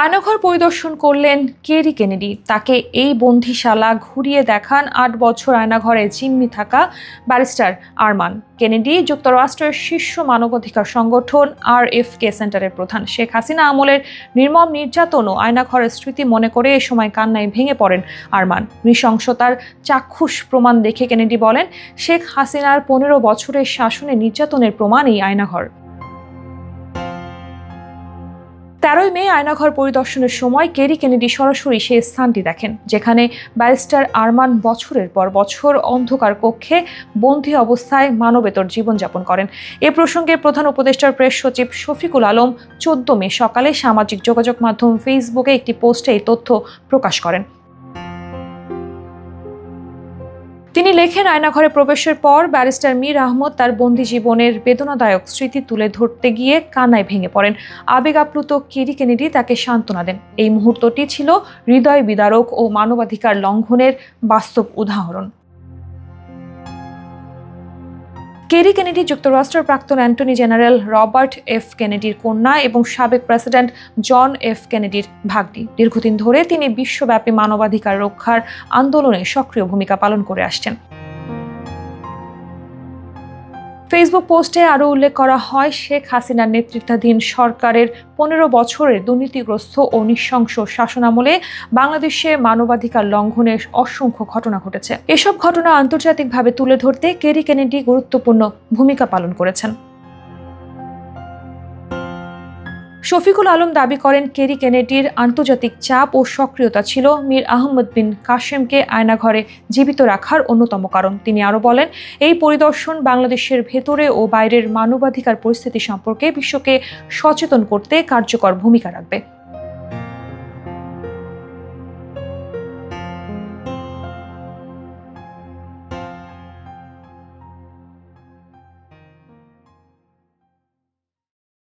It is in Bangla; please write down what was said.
আয়নাঘর পরিদর্শন করলেন কেরি কেনেডি। তাকে এই বন্দিশালা ঘুরিয়ে দেখান ৮ বছর আয়নাঘরে জিম্মি থাকা ব্যারিস্টার আরমান কেনেডি। যুক্তরাষ্ট্রের শীর্ষ মানবাধিকার সংগঠন RFK সেন্টারের প্রধান। শেখ হাসিনা আমলের নির্মম নির্যাতন ও আয়নাঘরের স্মৃতি মনে করে এ সময় কান্নায় ভেঙে পড়েন আরমান। নৃশংসতার চাক্ষুষ প্রমাণ দেখে কেনেডি বলেন, শেখ হাসিনার ১৫ বছরের শাসনে নির্যাতনের প্রমাণ এই আয়নাঘর। ১৩ মে আয়নাঘর পরিদর্শনের সময় কেরি কেনেডি সরাসরি সেই স্থানটি দেখেন, যেখানে ব্যারিস্টার আরমান বছরের পর বছর অন্ধকার কক্ষে বন্দী অবস্থায় মানবেতর জীবনযাপন করেন। এ প্রসঙ্গে প্রধান উপদেষ্টার প্রেস সচিব শফিকুল আলম ১৪ মে সকালে সামাজিক যোগাযোগ মাধ্যম ফেসবুকে একটি পোস্টে এই তথ্য প্রকাশ করেন। তিনি লেখেন, আয়নাঘরে প্রবেশের পর ব্যারিস্টার মীর আহমদ তার বন্দী জীবনের বেদনাদায়ক স্মৃতি তুলে ধরতে গিয়ে কান্নায় ভেঙে পড়েন। আবেগ আপ্লুত কেরি কেনেডি তাকে সান্ত্বনা দেন। এই মুহূর্তটি ছিল হৃদয় বিদারক ও মানবাধিকার লঙ্ঘনের বাস্তব উদাহরণ। কেরি কেনেডি যুক্তরাষ্ট্রের প্রাক্তন অ্যাটর্নি জেনারেল রবার্ট এফ কেনেডির কন্যা এবং সাবেক প্রেসিডেন্ট জন এফ কেনেডির ভাগ্নি। দীর্ঘদিন ধরে তিনি বিশ্বব্যাপী মানবাধিকার রক্ষার আন্দোলনে সক্রিয় ভূমিকা পালন করে আসছেন। ফেসবুক পোস্টে আরও উল্লেখ করা হয়, শেখ হাসিনার নেতৃত্বাধীন সরকারের ১৫ বছরের দুর্নীতিগ্রস্ত ও নৃশংস শাসনামলে বাংলাদেশে মানবাধিকার লঙ্ঘনের অসংখ্য ঘটনা ঘটেছে। এসব ঘটনা আন্তর্জাতিকভাবে তুলে ধরতে কেরি কেনেডি গুরুত্বপূর্ণ ভূমিকা পালন করেছেন। শফিকুল আলম দাবি করেন, কেরি কেনেডির আন্তর্জাতিক চাপ ও সক্রিয়তা ছিল মীর আহমদ বিন কাসেমকে আয়নাঘরে জীবিত রাখার অন্যতম কারণ। তিনি আরও বলেন, এই পরিদর্শন বাংলাদেশের ভেতরে ও বাইরের মানবাধিকার পরিস্থিতি সম্পর্কে বিশ্বকে সচেতন করতে কার্যকর ভূমিকা রাখবে।